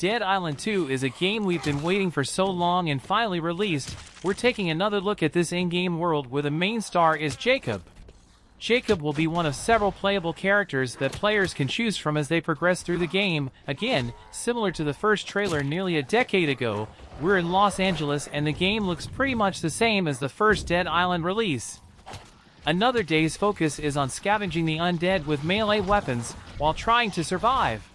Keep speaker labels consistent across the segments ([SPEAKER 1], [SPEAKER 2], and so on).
[SPEAKER 1] Dead Island 2 is a game we've been waiting for so long and finally released. We're taking another look at this in-game world where the main star is Jacob. Jacob will be one of several playable characters that players can choose from as they progress through the game. Again, similar to the first trailer nearly a decade ago, we're in Los Angeles and the game looks pretty much the same as the first Dead Island release. Another day's focus is on scavenging the undead with melee weapons while trying to survive.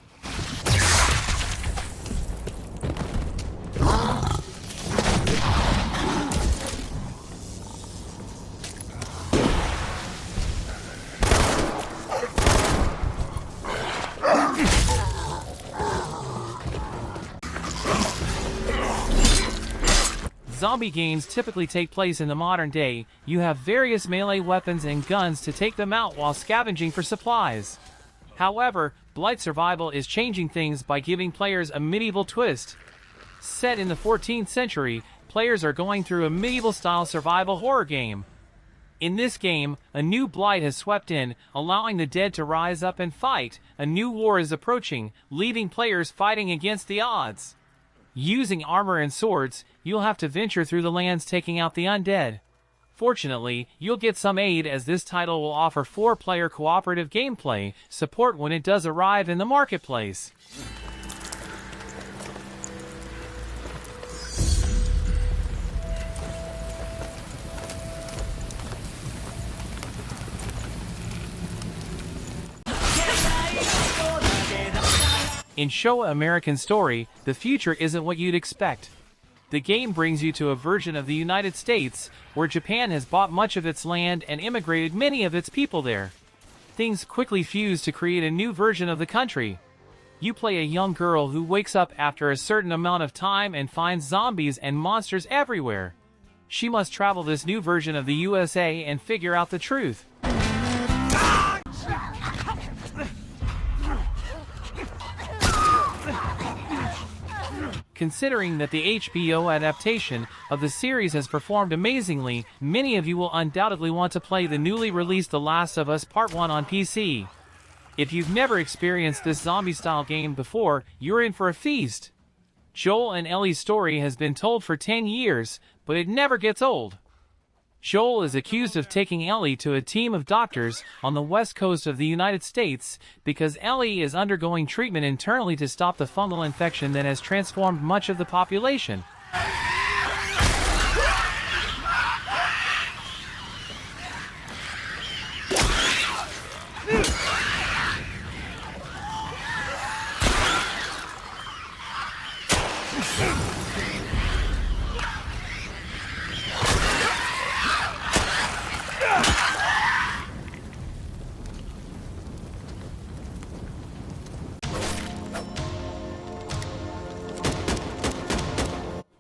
[SPEAKER 1] Zombie games typically take place in the modern day. You have various melee weapons and guns to take them out while scavenging for supplies. However, Blight Survival is changing things by giving players a medieval twist. Set in the 14th century, players are going through a medieval-style survival horror game. In this game, a new blight has swept in, allowing the dead to rise up and fight. A new war is approaching, leaving players fighting against the odds. Using armor and swords, you'll have to venture through the lands taking out the undead. Fortunately, you'll get some aid as this title will offer 4-player cooperative gameplay support when it does arrive in the marketplace. In Showa American Story, the future isn't what you'd expect. The game brings you to a version of the United States, where Japan has bought much of its land and immigrated many of its people there. Things quickly fuse to create a new version of the country. You play a young girl who wakes up after a certain amount of time and finds zombies and monsters everywhere. She must travel this new version of the USA and figure out the truth. Considering that the HBO adaptation of the series has performed amazingly, many of you will undoubtedly want to play the newly released The Last of Us Part 1 on PC. If you've never experienced this zombie-style game before, you're in for a feast. Joel and Ellie's story has been told for 10 years, but it never gets old. Joel is accused of taking Ellie to a team of doctors on the west coast of the United States because Ellie is undergoing treatment internally to stop the fungal infection that has transformed much of the population.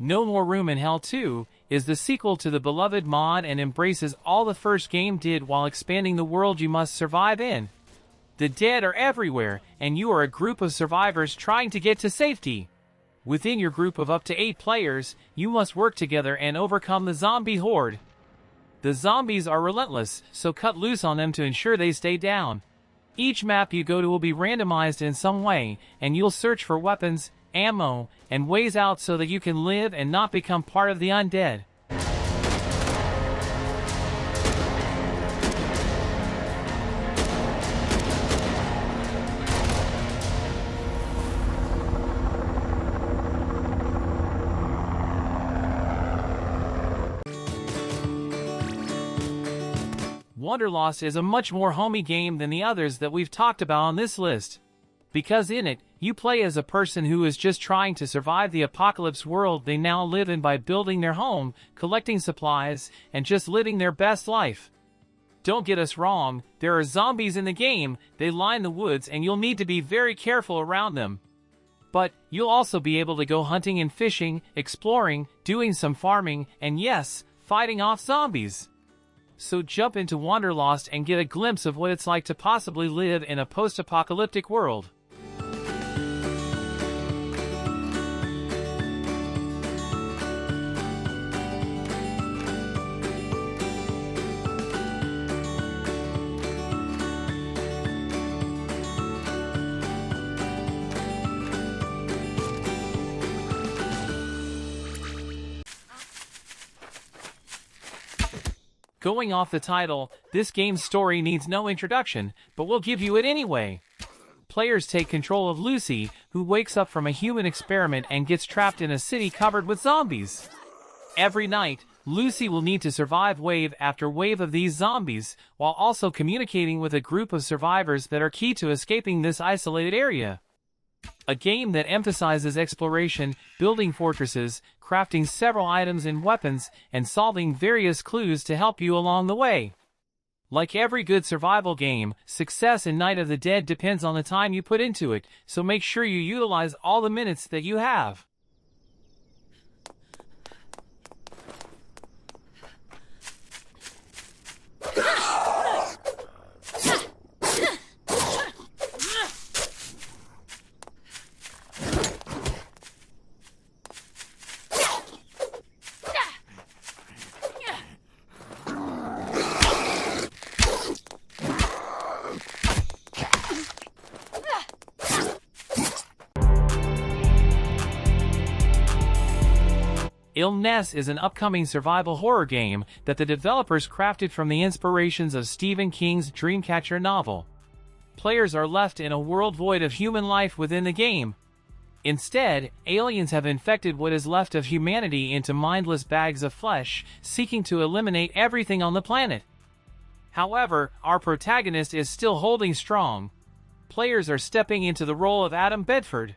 [SPEAKER 1] No More Room in Hell 2 is the sequel to the beloved mod and embraces all the first game did while expanding the world you must survive in. The dead are everywhere, and you are a group of survivors trying to get to safety. Within your group of up to 8 players, you must work together and overcome the zombie horde. The zombies are relentless, so cut loose on them to ensure they stay down. Each map you go to will be randomized in some way, and you'll search for weapons, ammo, and ways out so that you can live and not become part of the undead. Wanderlost is a much more homey game than the others that we've talked about on this list. Because in it, you play as a person who is just trying to survive the apocalypse world they now live in by building their home, collecting supplies, and just living their best life. Don't get us wrong, there are zombies in the game, they line the woods and you'll need to be very careful around them. But you'll also be able to go hunting and fishing, exploring, doing some farming, and yes, fighting off zombies. So jump into Wanderlost and get a glimpse of what it's like to possibly live in a post-apocalyptic world. Going off the title, this game's story needs no introduction, but we'll give you it anyway. Players take control of Lucy, who wakes up from a human experiment and gets trapped in a city covered with zombies. Every night, Lucy will need to survive wave after wave of these zombies, while also communicating with a group of survivors that are key to escaping this isolated area. A game that emphasizes exploration, building fortresses, crafting several items and weapons, and solving various clues to help you along the way. Like every good survival game, success in Night of the Dead depends on the time you put into it, so make sure you utilize all the minutes that you have. NESS is an upcoming survival horror game that the developers crafted from the inspirations of Stephen King's Dreamcatcher novel. Players are left in a world void of human life within the game. Instead, aliens have infected what is left of humanity into mindless bags of flesh, seeking to eliminate everything on the planet. However, our protagonist is still holding strong. Players are stepping into the role of Adam Bedford.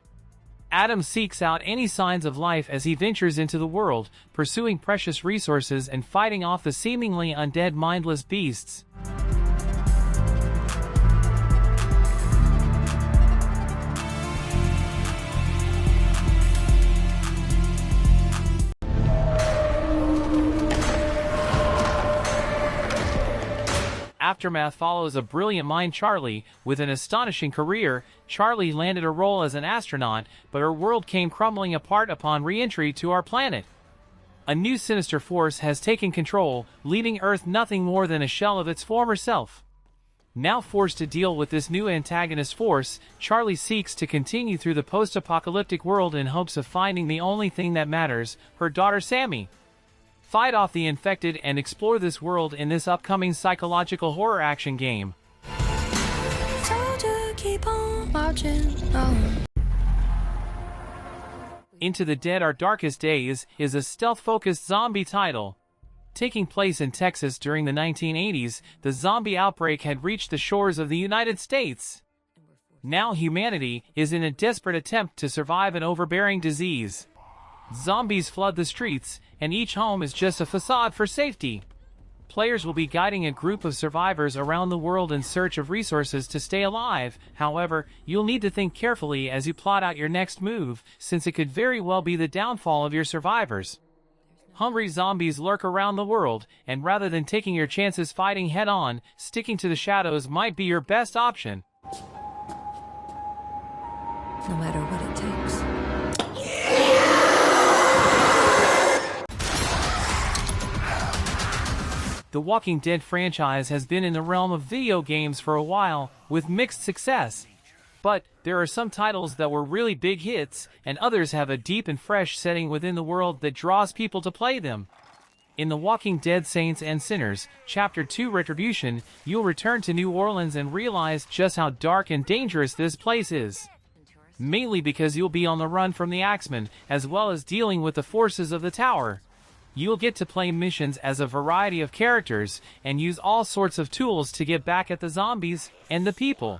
[SPEAKER 1] Adam seeks out any signs of life as he ventures into the world, pursuing precious resources and fighting off the seemingly undead mindless beasts. Aftermath follows a brilliant mind Charlie. With an astonishing career, Charlie landed a role as an astronaut, but her world came crumbling apart upon re-entry to our planet. A new sinister force has taken control, leaving Earth nothing more than a shell of its former self. Now forced to deal with this new antagonist force, Charlie seeks to continue through the post-apocalyptic world in hopes of finding the only thing that matters, her daughter Sammy. Fight off the infected and explore this world in this upcoming psychological horror action game.
[SPEAKER 2] Keep on marching on.
[SPEAKER 1] Into the Dead Our Darkest Days is a stealth-focused zombie title. Taking place in Texas during the 1980s, the zombie outbreak had reached the shores of the United States. Now humanity is in a desperate attempt to survive an overbearing disease. Zombies flood the streets, and each home is just a facade for safety. Players will be guiding a group of survivors around the world in search of resources to stay alive. However, you'll need to think carefully as you plot out your next move, since it could very well be the downfall of your survivors. Hungry zombies lurk around the world, and rather than taking your chances fighting head-on, sticking to the shadows might be your best option.
[SPEAKER 2] No matter what it takes.
[SPEAKER 1] The Walking Dead franchise has been in the realm of video games for a while, with mixed success. But there are some titles that were really big hits, and others have a deep and fresh setting within the world that draws people to play them. In The Walking Dead Saints and Sinners, Chapter 2 Retribution, you'll return to New Orleans and realize just how dark and dangerous this place is. Mainly because you'll be on the run from the Axemen, as well as dealing with the forces of the Tower. You'll get to play missions as a variety of characters, and use all sorts of tools to get back at the zombies and the people.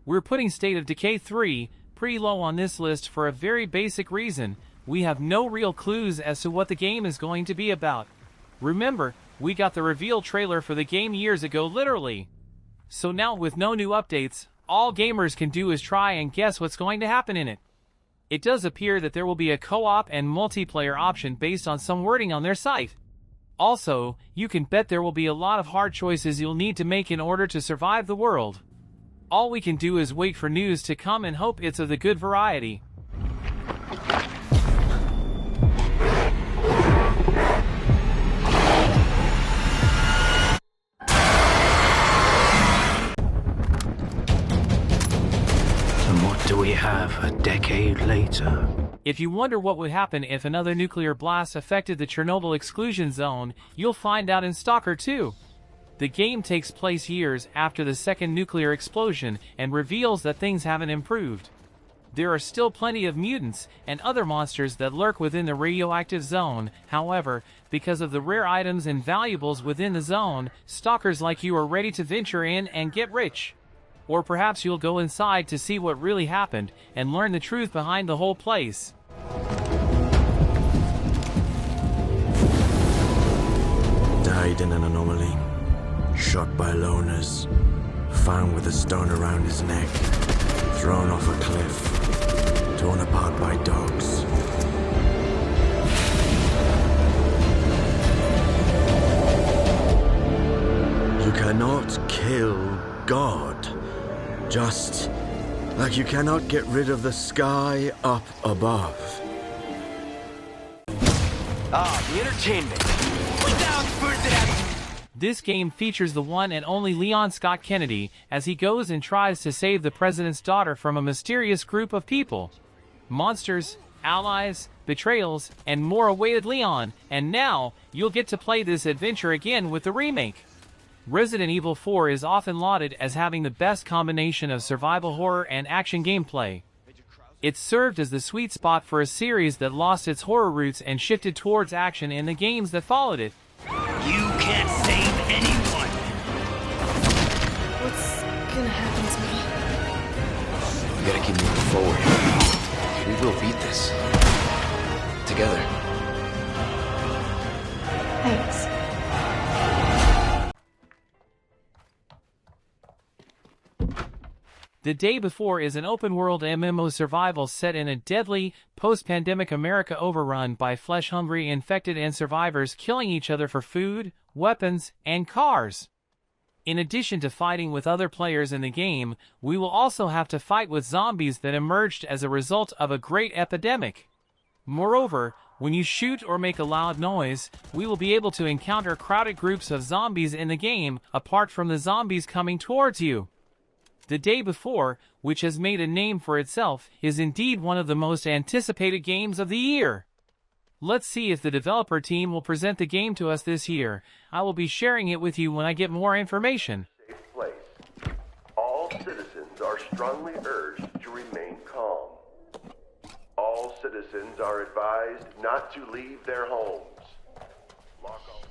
[SPEAKER 1] We're putting State of Decay 3 pretty low on this list for a very basic reason. We have no real clues as to what the game is going to be about. Remember, we got the reveal trailer for the game years ago literally. So now with no new updates, all gamers can do is try and guess what's going to happen in it. It does appear that there will be a co-op and multiplayer option based on some wording on their site. Also, you can bet there will be a lot of hard choices you'll need to make in order to survive the world. All we can do is wait for news to come and hope it's of the good variety.
[SPEAKER 3] later.
[SPEAKER 1] If you wonder what would happen if another nuclear blast affected the Chernobyl exclusion zone, you'll find out in Stalker 2. The game takes place years after the second nuclear explosion and reveals that things haven't improved. There are still plenty of mutants and other monsters that lurk within the radioactive zone. However, because of the rare items and valuables within the zone, stalkers like you are ready to venture in and get rich. Or perhaps you'll go inside to see what really happened and learn the truth behind the whole place.
[SPEAKER 3] Died in an anomaly. Shot by loners. Found with a stone around his neck. Thrown off a cliff. Torn apart by dogs. You cannot kill God. Just like you cannot get rid of the sky up above.
[SPEAKER 4] The entertainment. Without further ado.
[SPEAKER 1] This game features the one and only Leon Scott Kennedy as he goes and tries to save the president's daughter from a mysterious group of people. Monsters, allies, betrayals, and more awaited Leon, and now you'll get to play this adventure again with the remake. Resident Evil 4 is often lauded as having the best combination of survival horror and action gameplay. It served as the sweet spot for a series that lost its horror roots and shifted towards action in the games that followed it.
[SPEAKER 4] You can't save anyone.
[SPEAKER 2] What's gonna happen to me?
[SPEAKER 4] We gotta keep moving forward. We will beat this. Together.
[SPEAKER 2] Thanks.
[SPEAKER 1] The Day Before is an open-world MMO survival set in a deadly, post-pandemic America overrun by flesh-hungry infected and survivors killing each other for food, weapons, and cars. In addition to fighting with other players in the game, we will also have to fight with zombies that emerged as a result of a great epidemic. Moreover, when you shoot or make a loud noise, we will be able to encounter crowded groups of zombies in the game, apart from the zombies coming towards you. The Day Before, which has made a name for itself, is indeed one of the most anticipated games of the year. Let's see if the developer team will present the game to us this year. I will be sharing it with you when I get more information.
[SPEAKER 5] Safe place. All citizens are strongly urged to remain calm. All citizens are advised not to leave their homes. Lock all